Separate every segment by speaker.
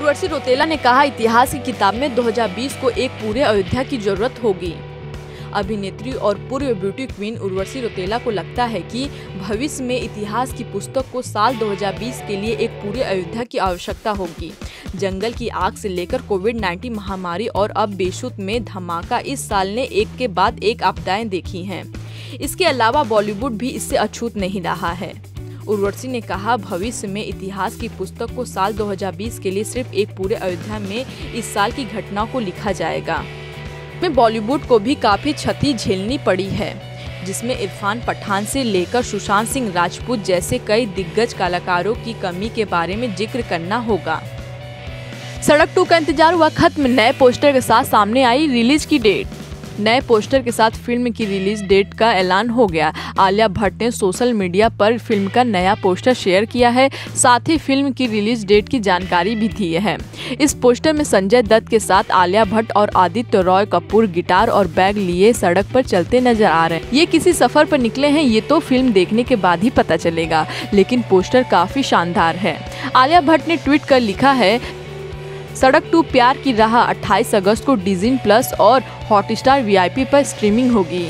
Speaker 1: उर्वशी रौतेला ने कहा, इतिहास की किताब में 2020 को एक पूरे अयोध्या की जरूरत होगी। अभिनेत्री और पूर्व ब्यूटी क्वीन उर्वशी रौतेला को लगता है कि भविष्य में इतिहास की पुस्तक को साल 2020 के लिए एक पूरे अयोध्या की आवश्यकता होगी। जंगल की आग से लेकर कोविड-19 महामारी और अब बेशुद्ध में धमाका, इस साल ने एक के बाद एक आपदाएं देखी हैं। इसके अलावा बॉलीवुड भी इससे अछूत नहीं रहा है। उर्वशी ने कहा, भविष्य में इतिहास की पुस्तक को साल 2020 के लिए सिर्फ एक पूरे अयोध्या में इस साल की घटना को लिखा जाएगा। में बॉलीवुड को भी काफी क्षति झेलनी पड़ी है, जिसमें इरफान पठान से लेकर सुशांत सिंह राजपूत जैसे कई दिग्गज कलाकारों की कमी के बारे में जिक्र करना होगा। सड़क 2 का इंतजार हुआ खत्म। नए पोस्टर के साथ सामने आई रिलीज की डेट। नए पोस्टर के साथ फिल्म की रिलीज डेट का ऐलान हो गया। आलिया भट्ट ने सोशल मीडिया पर फिल्म का नया पोस्टर शेयर किया है, साथ ही फिल्म की रिलीज डेट की जानकारी भी दी है। इस पोस्टर में संजय दत्त के साथ आलिया भट्ट और आदित्य रॉय कपूर गिटार और बैग लिए सड़क पर चलते नजर आ रहे हैं। ये किसी सफर पर निकले हैं, ये तो फिल्म देखने के बाद ही पता चलेगा, लेकिन पोस्टर काफी शानदार है। आलिया भट्ट ने ट्वीट कर लिखा है, सड़क 2 प्यार की राह 28 अगस्त को डिज्नी प्लस और हॉटस्टार VIP पर स्ट्रीमिंग होगी।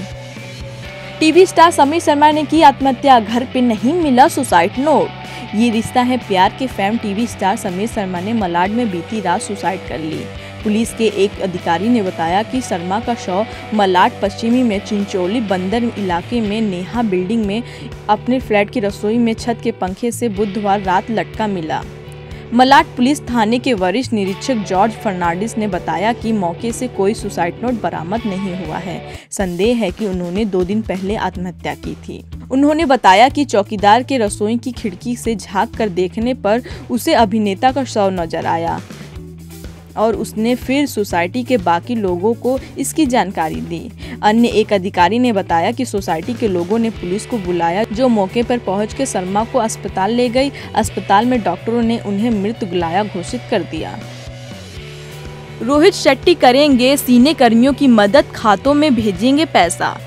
Speaker 1: टीवी स्टार समीर शर्मा ने की आत्महत्या, घर पे नहीं मिला सुसाइड नोट। ये रिश्ता है प्यार के fam TV star Sameer Sharma ने मलाड में बीती रात सुसाइड कर ली। पुलिस के एक अधिकारी ने बताया कि शर्मा का शव मलाड पश्चिमी में चिंचोली बंदर इलाके में नेहा बिल्डिंग में अपने फ्लैट की रसोई में छत के पंखे से बुधवार रात लटका मिला। मलाड पुलिस थाने के वरिष्ठ निरीक्षक जॉर्ज फर्नांडिस ने बताया कि मौके से कोई सुसाइड नोट बरामद नहीं हुआ है। संदेह है कि उन्होंने 2 दिन पहले आत्महत्या की थी। उन्होंने बताया कि चौकीदार के रसोई की खिड़की से झांक कर देखने पर उसे अभिनेता का शव नजर आया और उसने फिर सोसाइटी के बाकी लोगों को इसकी जानकारी दी। अन्य एक अधिकारी ने बताया कि सोसाइटी के लोगों ने पुलिस को बुलाया, जो मौके पर पहुंचकर शर्मा को अस्पताल ले गई। अस्पताल में डॉक्टरों ने उन्हें मृत घोषित कर दिया। रोहित शेट्टी करेंगे सिने कर्मियों की मदद, खातों में भेजेंगे पैसा।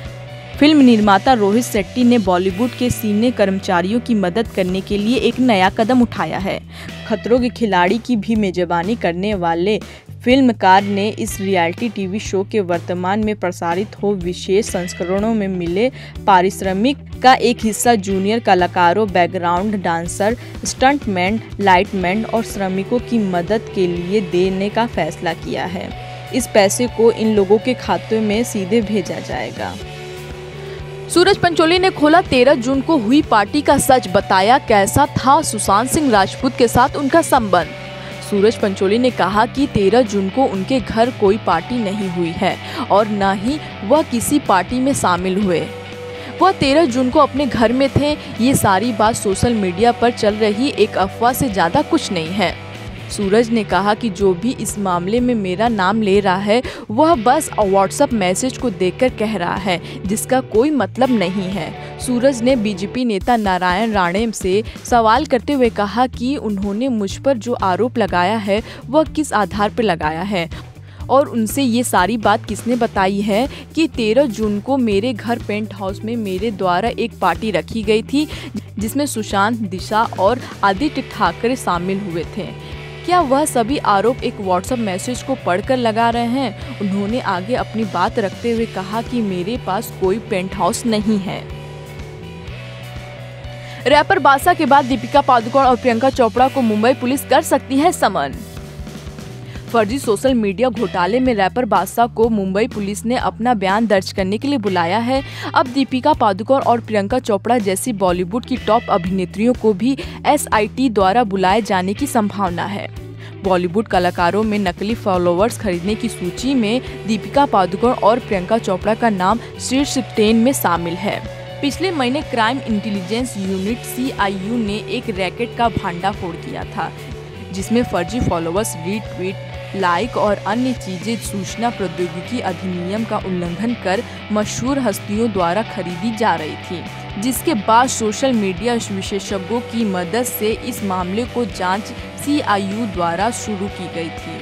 Speaker 1: फिल्म निर्माता रोहित शेट्टी ने बॉलीवुड के सिने कर्मचारियों की मदद करने के लिए एक नया कदम उठाया है। खतरों के खिलाड़ी की भी मेजबानी करने वाले फिल्मकार ने इस रियलिटी टीवी शो के वर्तमान में प्रसारित हो विशेष संस्करणों में मिले पारिश्रमिक का एक हिस्सा जूनियर कलाकारों, बैकग्राउंड डांसर, स्टंटमैन, लाइटमैन और श्रमिकों की मदद के लिए देने का फैसला किया है। इस पैसे को इन लोगों के खातों में सीधे भेजा जाएगा। सूरज पंचोली ने खोला 13 जून को हुई पार्टी का सच, बताया कैसा था सुशांत सिंह राजपूत के साथ उनका संबंध। सूरज पंचोली ने कहा कि 13 जून को उनके घर कोई पार्टी नहीं हुई है और न ही वह किसी पार्टी में शामिल हुए। वह 13 जून को अपने घर में थे। ये सारी बात सोशल मीडिया पर चल रही एक अफवाह से ज़्यादा कुछ नहीं है। सूरज ने कहा कि जो भी इस मामले में मेरा नाम ले रहा है वह बस व्हाट्सएप मैसेज को देखकर कह रहा है, जिसका कोई मतलब नहीं है। सूरज ने बीजेपी नेता नारायण राणे से सवाल करते हुए कहा कि उन्होंने मुझ पर जो आरोप लगाया है वह किस आधार पर लगाया है और उनसे ये सारी बात किसने बताई है कि 13 जून को मेरे घर पेंट हाउस में मेरे द्वारा एक पार्टी रखी गई थी जिसमें सुशांत, दिशा और आदित्य ठाकरे शामिल हुए थे। क्या वह सभी आरोप एक व्हाट्सएप मैसेज को पढ़कर लगा रहे हैं? उन्होंने आगे अपनी बात रखते हुए कहा कि मेरे पास कोई पेंट हाउस नहीं है। रैपर बादशाह के बाद दीपिका पादुकोण और प्रियंका चोपड़ा को मुंबई पुलिस कर सकती है समन। फर्जी सोशल मीडिया घोटाले में रैपर बादशाह को मुंबई पुलिस ने अपना बयान दर्ज करने के लिए बुलाया है। अब दीपिका पादुकोण और प्रियंका चोपड़ा जैसी बॉलीवुड की टॉप अभिनेत्रियों को भी SIT द्वारा बुलाए जाने की संभावना है। बॉलीवुड कलाकारों में नकली फॉलोअर्स खरीदने की सूची में दीपिका पादुकोण और प्रियंका चोपड़ा का नाम शीर्ष 10 में शामिल है। पिछले महीने क्राइम इंटेलिजेंस यूनिट CIU ने एक रैकेट का भंडाफोड़ किया था, जिसमें फर्जी फॉलोअर्स, रीट्वीट, लाइक और अन्य चीजें सूचना प्रौद्योगिकी अधिनियम का उल्लंघन कर मशहूर हस्तियों द्वारा खरीदी जा रही थी, जिसके बाद सोशल मीडिया विशेषज्ञों की मदद से इस मामले को जांच CIU द्वारा शुरू की गई थी।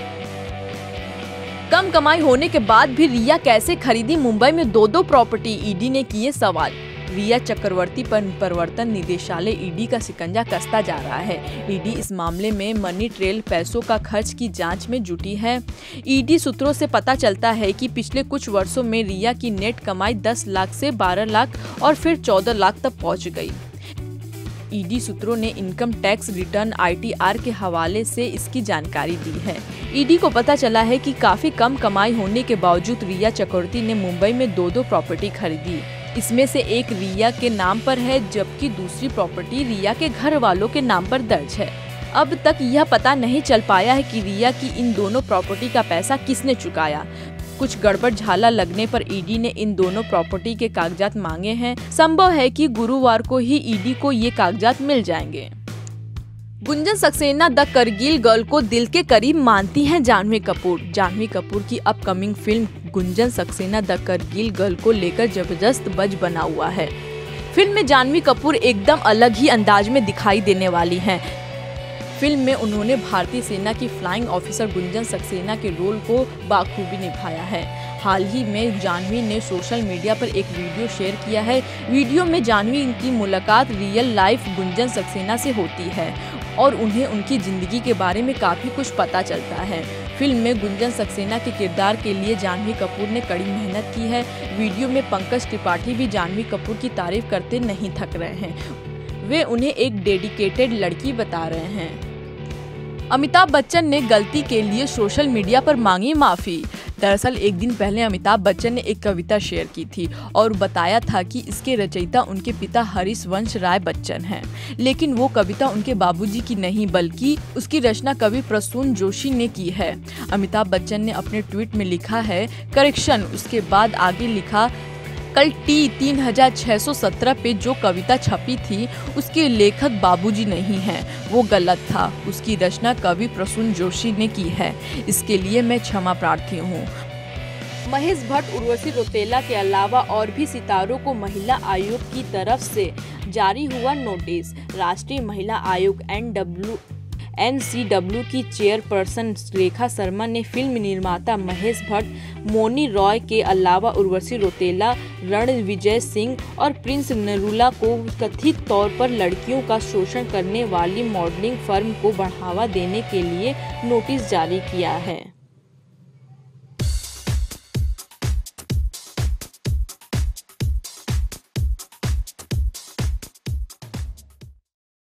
Speaker 1: कम कमाई होने के बाद भी रिया कैसे खरीदी मुंबई में 2 प्रॉपर्टी? ED ने किए सवाल। रिया चक्रवर्ती पर प्रवर्तन निदेशालय ईडी का शिकंजा कसता जा रहा है। ईडी इस मामले में मनी ट्रेल पैसों का खर्च की जांच में जुटी है। ईडी सूत्रों से पता चलता है कि पिछले कुछ वर्षों में रिया की नेट कमाई 10 लाख से 12 लाख और फिर 14 लाख तक पहुंच गई। ईडी सूत्रों ने इनकम टैक्स रिटर्न ITR के हवाले से इसकी जानकारी दी है। ईडी को पता चला है कि काफी कम कमाई होने के बावजूद रिया चक्रवर्ती ने मुंबई में 2 प्रॉपर्टी खरीदी। इसमें से एक रिया के नाम पर है, जबकि दूसरी प्रॉपर्टी रिया के घर वालों के नाम पर दर्ज है। अब तक यह पता नहीं चल पाया है कि रिया की इन दोनों प्रॉपर्टी का पैसा किसने चुकाया। कुछ गड़बड़ झाला लगने पर ईडी ने इन दोनों प्रॉपर्टी के कागजात मांगे हैं। संभव है कि गुरुवार को ही ईडी को ये कागजात मिल जाएंगे। गुंजन सक्सेना द करगिल गर्ल को दिल के करीब मानती हैं जाह्नवी कपूर। जाह्नवी कपूर की upcoming film Gunjan Saxena the Kargil girl को लेकर जबरदस्त बज बना हुआ है। फिल्म में जाह्नवी कपूर एकदम अलग ही अंदाज में दिखाई देने वाली हैं। फिल्म में उन्होंने भारतीय सेना की फ्लाइंग ऑफिसर गुंजन सक्सेना के रोल को बाखूबी निभाया है। हाल ही में जाह्नवी ने सोशल मीडिया पर एक वीडियो शेयर किया है। वीडियो में जाह्नवी की मुलाकात रियल लाइफ गुंजन सक्सेना से होती है और उन्हें उनकी जिंदगी के बारे में काफी कुछ पता चलता है। फिल्म में गुंजन सक्सेना के किरदार के लिए जाह्नवी कपूर ने कड़ी मेहनत की है। वीडियो में पंकज त्रिपाठी भी जाह्नवी कपूर की तारीफ करते नहीं थक रहे हैं। वे उन्हें एक डेडिकेटेड लड़की बता रहे हैं। अमिताभ बच्चन ने गलती के लिए सोशल मीडिया पर मांगी माफी। दरअसल एक दिन पहले अमिताभ बच्चन ने एक कविता शेयर की थी और बताया था कि इसके रचयिता उनके पिता हरिवंश राय बच्चन हैं। लेकिन वो कविता उनके बाबूजी की नहीं बल्कि उसकी रचना कवि प्रसून जोशी ने की है। अमिताभ बच्चन ने अपने ट्वीट में लिखा है करेक्शन। उसके बाद आगे लिखा कल T3617 पे जो कविता छपी थी उसके लेखक बाबूजी नहीं हैं, वो गलत था। उसकी रचना कवि प्रसून जोशी ने की है। इसके लिए मैं क्षमा प्रार्थी हूँ। महेश भट्ट, उर्वशी रौतेला के अलावा और भी सितारों को महिला आयोग की तरफ से जारी हुआ नोटिस। राष्ट्रीय महिला आयोग NCW की चेयरपर्सन रेखा शर्मा ने फिल्म निर्माता महेश भट्ट, मोनी रॉय के अलावा उर्वशी रौतेला, रणविजय सिंह और प्रिंस नरूला को कथित तौर पर लड़कियों का शोषण करने वाली मॉडलिंग फर्म को बढ़ावा देने के लिए नोटिस जारी किया है।